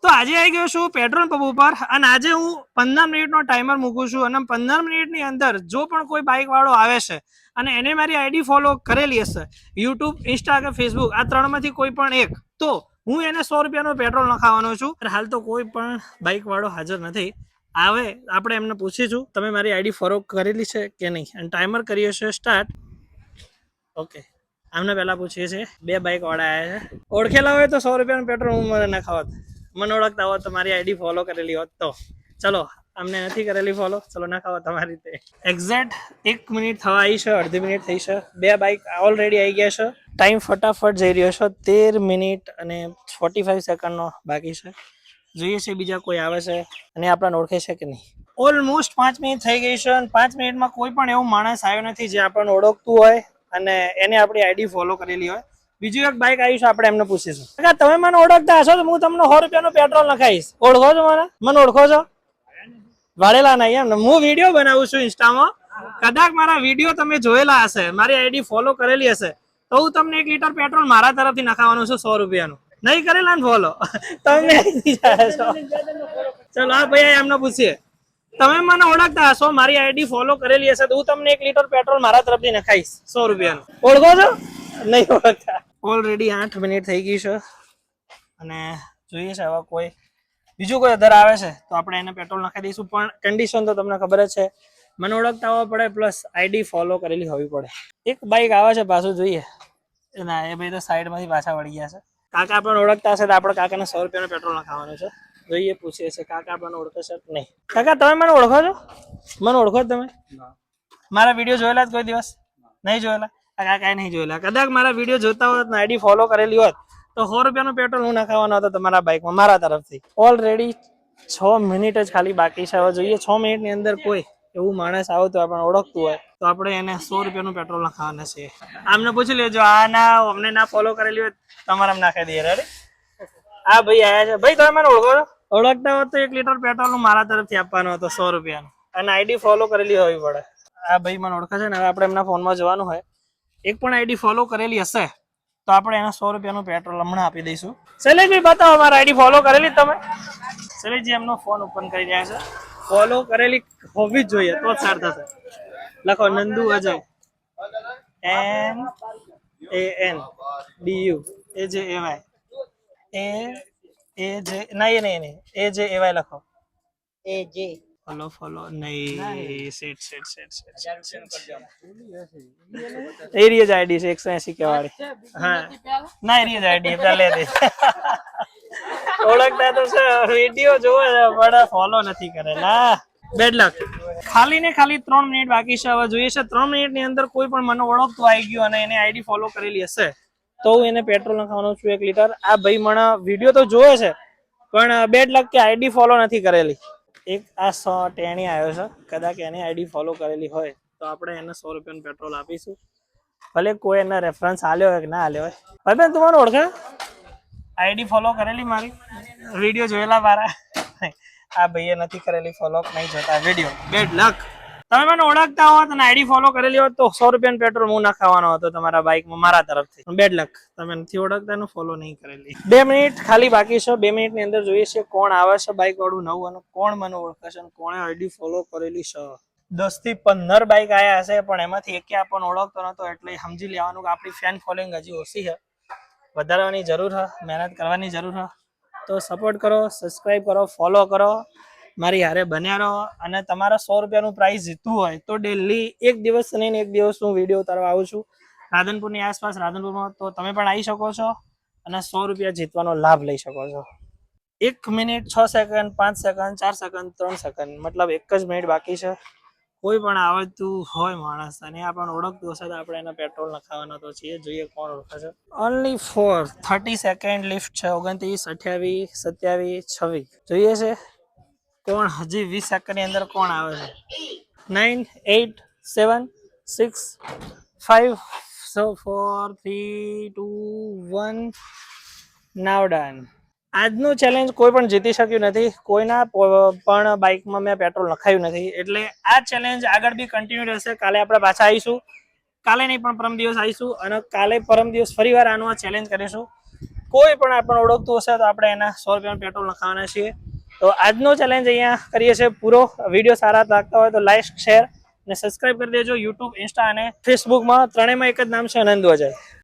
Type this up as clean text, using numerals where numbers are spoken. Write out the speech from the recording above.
તો આજે આવી ગયો છું પેટ્રોલ પંપ ઉપર અને આજે હું 15 મિનિટનો ટાઈમર મૂકું છું અને 15 મિનિટની અંદર જો પણ કોઈ બાઇક વાળો આવે છે અને એને મારી આઈડી ફોલો કરેલી હશે યુટ્યુબ ઇન્સ્ટા કે ફેસબુક આ ત્રણમાંથી કોઈ પણ એક તો હું એને 100 રૂપિયાનો પેટ્રોલ નખાવાનો છું. હાલ તો કોઈ પણ બાઇક વાળો હાજર નથી. આવે આપણે એમને પૂછીશું તમે મારી આઈડી ફોલો કરેલી છે કે નહીં અને ટાઈમર કરીએ છીએ સ્ટાર્ટ. ઓકે આમને પહેલા પૂછીએ છીએ. 2 બાઇક વાળા આવ્યા છે. ઓળખેલા હોય તો 100 રૂપિયાનું પેટ્રોલ હું મને નખાવત. મને ઓળખતા હોત તો મારી આઈડી ફોલો કરેલી હોત તો ચલો અમને નથી કરેલી ફોલો. ચલો નખાવો તમારી રીતે. એક્ઝેક્ટ 1 મિનિટ થવા આવી છે, અડધી મિનિટ થઈ છે. 2 બાઇક ઓલરેડી આવી ગયા છે. ટાઈમ ફટાફટ જઈ રહ્યો છે. 13 મિનિટ અને 45 સેકન્ડનો બાકી છે. જોઈએ છે બીજા કોઈ આવે છે અને આપણને ઓળખે છે કે નહીં. ઓલમોસ્ટ 5 મિનિટ થઈ ગઈ છે અને 5 મિનિટમાં કોઈ પણ એવું માણસ આવ્યો નથી જે આપણને ઓળખતું હોય અને એને આપણી આઈડી ફોલો કરેલી હોય. બીજું એક બાઇક આવ્યું છે, આપણે એમને પૂછીશું. તમે મને ઓળખતા હશો તો હું તમને 100 રૂપિયાનું પેટ્રોલ નખાઈશ. ઓળખો છો મને ઓળખો છો? વાળેલા નહીં એમ ને. હું વિડીયો બનાવું છું ઇન્સ્ટામાં. કદાચ મારા વિડીયો તમે જોયેલા હશે, મારી આઈડી ફોલો કરેલી હશે તો હું તમને 1 લીટર પેટ્રોલ મારા તરફથી નખાવાનું છું 100 રૂપિયાનું. નહીં કરેલા ને ફોલો તમને ચલો આ ભાઈ એમને પૂછીએ. તમે મને ઓળખતા હશો, મારી આઈડી ફોલો કરેલી હશે તો હું તમને 1 લીટર પેટ્રોલ મારા તરફથી નખાઈશ 100 રૂપિયાનું. ઓળખો છો? નહીં ઓળખતા. ઓલરેડી 8 મિનિટ થઈ ગઈ છે અને જોઈએ છે હવે કોઈ બીજું કોઈ અધર આવે છે તો આપણે એને પેટ્રોલ નખાઈ દઈશું. પણ કન્ડિશન તો તમને ખબર જ છે, મને ઓળખતા હોવા પડે પ્લસ આઈડી ફોલો કરેલી હોવી પડે. એક બાઇક આવે છે પાછું, જોઈએ. ના એ ભાઈ તો સાઈડમાંથી પાછા વળી ગયા છે. કાકા પણ ઓળખતા હશે તો આપણે કાકાને 100 રૂપિયાનું પેટ્રોલ નખાવાનું છે. જોઈએ પૂછીએ છે કાકા આપણને ઓળખે છે કે નહીં. કાકા તમે મને ઓળખો છો? મને ઓળખો તમે? મારા વિડીયો જોયેલા જ કોઈ દિવસ? નહીં જોયેલા? કાકા નહીં જોયેલા. કદાચ મારા વિડીયો જોતા હોત ને આઈડી ફોલો કરેલી હોત તો 100 રૂપિયાનું પેટ્રોલ હું નખાવાનો હતો તમારા બાઇકમાં મારા તરફથી. ઓલરેડી 6 મિનિટ જ ખાલી બાકી છે. હવે જોઈએ 6 મિનિટની અંદર કોઈ એવું માણસ આવે તો આપણને ઓળખતું હોય તો આપણે એને 100 રૂપિયાનું પેટ્રોલ નખાવાના છે. આમને પૂછી લેજો, આ ના અમને ના ફોલો કરેલી હોય તમારે નાખી દઈએ. રેડી? આ ભાઈ આવ્યા છે. ભાઈ તમે મને ઓળખો છો? ઓળખતા હોત તો 1 લીટર પેટ્રોલ મારા તરફથી આપવાનો હતો 100 રૂપિયાનું અને આઈડી ફોલો કરેલી હોવી પડે. આ ભાઈ મને ઓળખે છે ને. હવે આપણે એમના ફોનમાં જવાનું હોય, એક પણ આઈડી ફોલો કરેલી હશે તો આપણે એને 100 રૂપિયાનું પેટ્રોલ હમણાં આપી દઈશું. શૈલેષભાઈ બતાવો મારા આઈડી ફોલો કરેલી તમે? શૈલેષજી એમનો ફોન ઓપન કરી રહ્યા છે. ફોલો કરેલી હોવી જ જોઈએ તો જ સાર થશે. લખો નંદુ અજય NANDU AJAY નહીં AJAY લખો. AJ ફોલો નહીં. એરિયા જ આઈડી છે 180 કે વાળી. હા ના એરિયા જ આઈડી પેલે દે. ઓળખતા તો છે, વિડીયો જોવે છે પણ ફોલો નથી કરેલા. બેડ લક. ખાલી ને ખાલી 3 મિનિટ બાકી છે. હવે જોઈએ છે 3 મિનિટની અંદર કોઈ પણ મને ઓળખતું આવી ગયું અને એને આઈડી ફોલો કરેલી હશે તો હું એને પેટ્રોલ નખાવાનો છું 1 લીટર. આ ભાઈ મને વિડીયો તો જોવે છે પણ બેડ લક કે આઈડી ફોલો નથી કરેલી. એક આ 100 ટેણી આવ્યો છે, કદાચ એની આઈડી ફોલો કરેલી હોય તો આપણે એને 100 રૂપિયાનું પેટ્રોલ આપીશું. ભલે કોઈ એના રેફરન્સ આલ્યો હોય કે ના આલ્યો હોય. ભાઈ બેન તમારે ઓળખે? આઈડી ફોલો કરેલી મારી? વિડીયો જોયેલા મારા? આ ભાઈએ નથી કરેલી ફોલો, નહીં જોતા વિડીયો. બેડ લક. તમે મને ઓળખતા હોત અને આઈડી ફોલો કરેલી હોત તો 100 રૂપિયાનું પેટ્રોલ હું નખાવાનો હતો તમારા બાઇકમાં મારા તરફથી. બેડ લક. તમે નથી ઓળખતા ને ફોલો નહીં કરેલી. 2 મિનિટ ખાલી બાકી છે. 2 મિનિટની અંદર જોઈએ છે કોણ આવે છે બાઇક વાળું નવું અને કોણ મને ઓળખે છે અને કોણે આઈડી ફોલો કરેલી છે. 10 થી 15 બાઇક આવ્યા હશે પણ એમાંથી એકે આપણને ઓળખતો નતો એટલે સમજી લેવાનું કે આપણી ફેન ફોલોઈંગ હજી ઓછી છે. વધારવાની જરૂર છે, મહેનત કરવાની જરૂર છે. તો સપોર્ટ કરો, સબસ્ક્રાઈબ કરો, ફોલો કરો, મારી હારે બન્યા રહો. અને તમારા 100 રૂપિયાનું પ્રાઇઝ જીતવું હોય તો ડેલી એક દિવસ નહીં ને એક દિવસ હું વિડીયો ઉતારવા આવું છું રાધનપુરની આસપાસ, રાધનપુરમાં. તો તમે પણ આવી શકો છો અને 100 રૂપિયા જીતવાનો લાભ લઈ શકો છો. 1 minute 6 second 5 second 4 second 3 second મતલબ 1 જ મિનિટ બાકી છે. કોઈ પણ આવડતું હોય માણસ અને આપણને ઓળખતું હશે તો આપણે એને પેટ્રોલ નખાવાનો તો છીએ. જોઈએ કોણ ઓળખે છે. ઓનલી ફોર 30 સેકન્ડ લિફ્ટ છે. 29, 28, 27, 26 જોઈએ છે કોણ હજી 20 સેકન્ડની અંદર કોણ આવે છે. 9, 8, 7, 6, 5, 4, 3, 2, 1 નાવ ડન. આજનું ચેલેન્જ કોઈ પણ જીતી શક્યું નથી. કોઈના પણ બાઇકમાં મેં પેટ્રોલ નખાયું નથી એટલે આ ચેલેન્જ આગળ બી કન્ટિન્યુ રહેશે. કાલે આપણે પાછા આવીશું. કાલે નહીં પણ પરમ દિવસ આવીશું અને કાલે પરમ દિવસ ફરી વાર આનું આ ચેલેન્જ કરીશું. કોઈ પણ આપણને ઓળખતું હશે તો આપણે એના 100 રૂપિયાનું પેટ્રોલ નખાવાના છીએ. તો આજનો ચેલેન્જ અહીંયા કરીએ છીએ પૂરો. વિડીયો સારા લાગતા હોય તો લાઈક, શેર અને સબસ્ક્રાઇબ કરી દેજો. યુટ્યુબ, ઇન્સ્ટા અને ફેસબુકમાં ત્રણેયમાં એક જ નામ છે, આનંદ વજાય.